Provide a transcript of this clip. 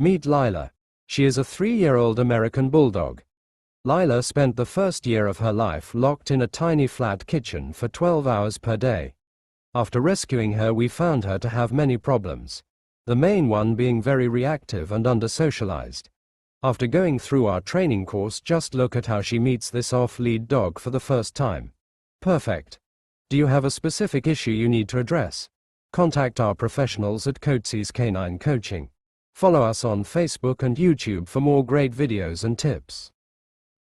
Meet Lila. She is a 3-year-old American Bulldog. Lila spent the first year of her life locked in a tiny flat kitchen for 12 hours per day. After rescuing her, we found her to have many problems. The main one being very reactive and under-socialized. After going through our training course, just look at how she meets this off-lead dog for the first time. Perfect. Do you have a specific issue you need to address? Contact our professionals at Coetzee's Canine Coaching. Follow us on Facebook and YouTube for more great videos and tips.